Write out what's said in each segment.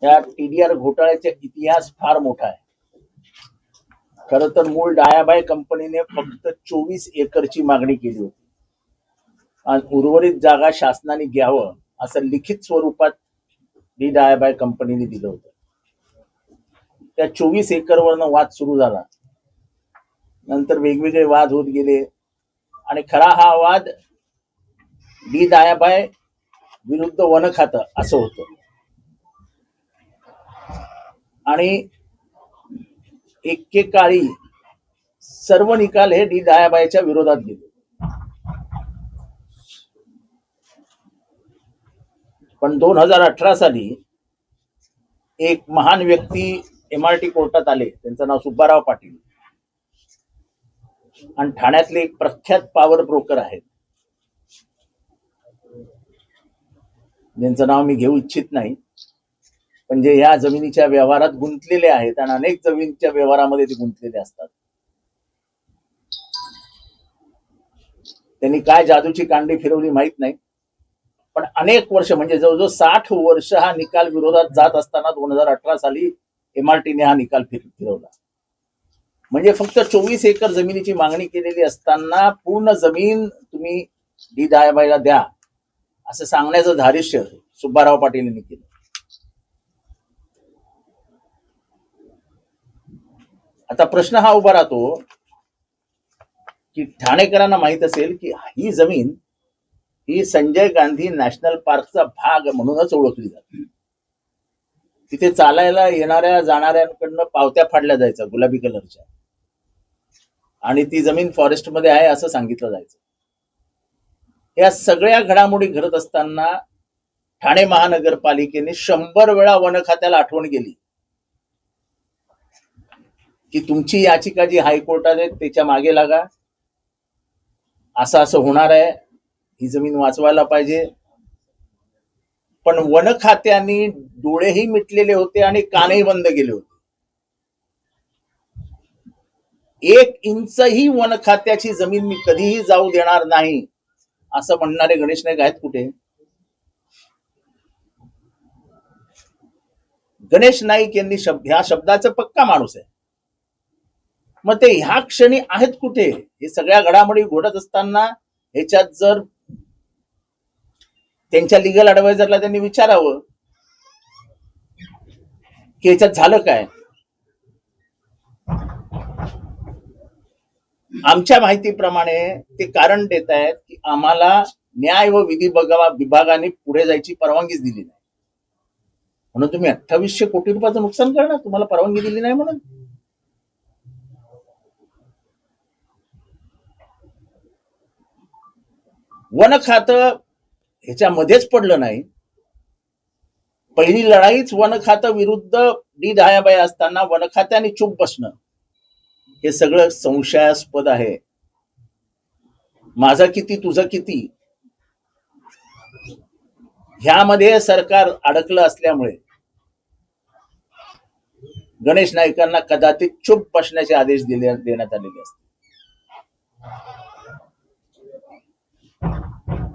या टीडीआर घोटाळ्याचा इतिहास फार मोठा आहे. खरं तर मूळ डायाबाई कंपनीने फक्त 24 एकरची मागणी केली होती आणि उर्वरित जागा शासनाने घ्यावं असं लिखित स्वरूपात डी डायाबाई कंपनीने दिलं होतं. त्या 24 एकरवरनं वाद सुरू झाला. नंतर वेगवेगळे वाद होत गेले आणि खरा हा वाद डी डायाबाई विरुद्ध वन खातं असं होतं. आणि एकेकाळी सर्व निकाल हे डी डायाबाईच्या विरोधात गेले. पण 2018 साली एक महान व्यक्ती MRT कोर्टात आले. त्यांचं नाव सुब्बाराव पाटील आणि ठाण्यातले एक प्रख्यात पॉवर ब्रोकर आहेत, ज्यांचं नाव मी घेऊ इच्छित नाही, पण जे या जमिनीच्या व्यवहारात गुंतलेले आहेत आणि अनेक जमिनीच्या व्यवहारामध्ये ते गुंतलेले असतात. त्यांनी काय जादूची कांडी फिरवली माहित नाही, पण अनेक वर्ष म्हणजे जवळजवळ 60 वर्ष हा निकाल विरोधात जात असताना 2018 साली MRTने हा निकाल फिरवला. म्हणजे फक्त 24 एकर जमिनीची मागणी केलेली असताना पूर्ण जमीन तुम्ही डी डायाबाईला द्या असं सांगण्याचं धारिष्य सुब्बाराव पाटील यांनी केलं. आता प्रश्न हा उभा राहतो की ठाणेकरांना माहित असेल की ही जमीन ही संजय गांधी नॅशनल पार्कचा भाग म्हणूनच ओळखली जाते. तिथे चालायला येणाऱ्या जाणाऱ्यांकडनं पावत्या फाडल्या जायच्या गुलाबी कलरच्या, आणि ती जमीन फॉरेस्टमध्ये आहे असं सांगितलं जायचं. या सगळ्या घडामोडी घडत असताना ठाणे महानगरपालिकेने 100 वेळा वन खात्याला आठवण केली की तुमची याचिका जी हायकोर्टाने त्याच्या मागे लागा, असं असं होणार आहे, ही जमीन वाचवायला पाहिजे. पण वन खात्याने डोळेही मिटलेले होते आणि कानही बंद केले होते. 1 इंचही वन खात्याची जमीन मी कधीही जाऊ देणार नाही असं म्हणणारे गणेश नाईक आहेत कुठे? गणेश नाईक यांनी ह्या शब्दाचा पक्का माणूस आहे. मग ते ह्या क्षणी आहेत कुठे? हे सगळ्या घडामोडी घडत असताना ह्याच्यात जर त्यांच्या लिगल ऍडवायझरला त्यांनी विचारावं की ह्याच्यात झालं काय. आमच्या माहितीप्रमाणे ते कारण देत आहेत की आम्हाला न्याय व विधी विभागाने पुढे जायची परवानगीच दिली नाही, म्हणून तुम्ही 2800 कोटी रुपयाचं नुकसान करणार, तुम्हाला परवानगी दिली नाही म्हणून. वन खातं ह्याच्यामध्येच पडलं नाही. पहिली लढाईच वन खातं विरुद्ध डी डायाबाई असताना वन खात्याने चूप बसणं हे सगळं संशयास्पद आहे. माझं किती तुझं किती ह्यामध्ये सरकार अडकलं असल्यामुळे गणेश नाईकांना कदाचित चूप बसण्याचे आदेश देण्यात आलेले असते.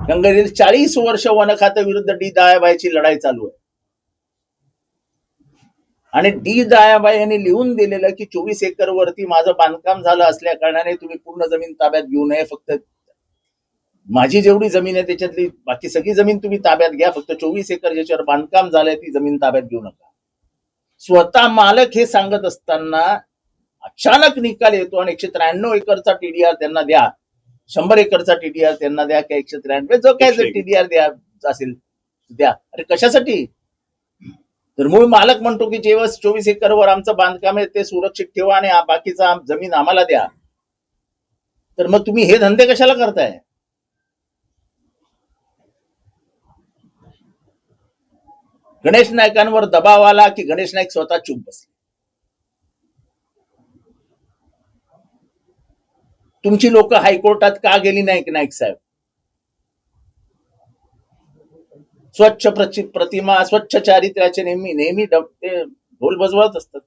गंगाधर 40 वर्ष वन खाते विरुद्ध डी डायाबाईची लढाई चालू आहे. आणि डी डायाबाई यांनी लिहून दिलेलं की 24 एकर वरती माझं बांधकाम झालं असल्या कारणाने तुम्ही पूर्ण जमीन ताब्यात घेऊ नये, फक्त माझी जेवढी जमीन आहे त्याच्यातली बाकी सगळी जमीन तुम्ही ताब्यात घ्या, फक्त 24 एकर ज्याच्यावर बांधकाम झालंय ती जमीन ताब्यात घेऊ नका. स्वतः मालक हे सांगत असताना अचानक निकाल येतो आणि 193 एकरचा टीडीआर त्यांना द्या, 100 एकरचा टीडीआर त्यांना द्या, काय 193 जो काय टीडीआर द्या असेल द्या. अरे कशासाठी? तर मूळ मालक म्हणतो की जेव्हा 24 एकरवर आमचं बांधकाम आहे ते सुरक्षित ठेवा आणि बाकीचा जमीन आम्हाला द्या. तर मग तुम्ही हे धंदे कशाला करताय? गणेश नाईकांवर दबाव आला की गणेश नाईक स्वतः चूप बसले. तुमची लोक हायकोर्टात का गेली नाही नाईक साहेब? स्वच्छ प्रतिमा, स्वच्छ चारित्र्याचे नेहमी ते ढोल बजवत असतात.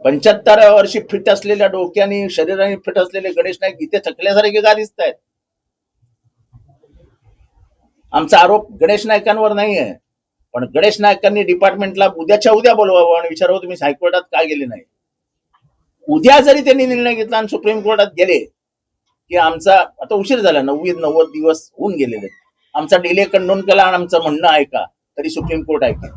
75 वर्षी फिट असलेल्या डोक्याने शरीराने फिट असलेले गणेश नाईक इथे थकल्यासारखे का दिसत आहेत? आमचा आरोप गणेश नाईकांवर नाही आहे, पण गणेश नायकांनी डिपार्टमेंटला उद्याच्या उद्या बोलवावं आणि विचारावं तुम्ही हायकोर्टात का गेले नाही. उद्या जरी त्यांनी निर्णय घेतला आणि सुप्रीम कोर्टात गेले की आमचा आता उशीर झाला, 90 दिवस होऊन गेलेले, आमचा डिले कंडोन केला आणि आमचं म्हणणं ऐका, तरी सुप्रीम कोर्ट ऐकेल.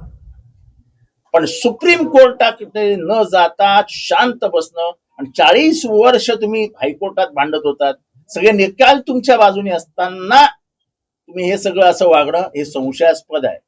पण सुप्रीम कोर्टाकडे न जाता शांत बसणं आणि 40 वर्ष तुम्ही हायकोर्टात भांडत होतात, सगळे निकाल तुमच्या बाजूने असताना तुम्ही हे सगळं असं वागणं हे संशयास्पद आहे.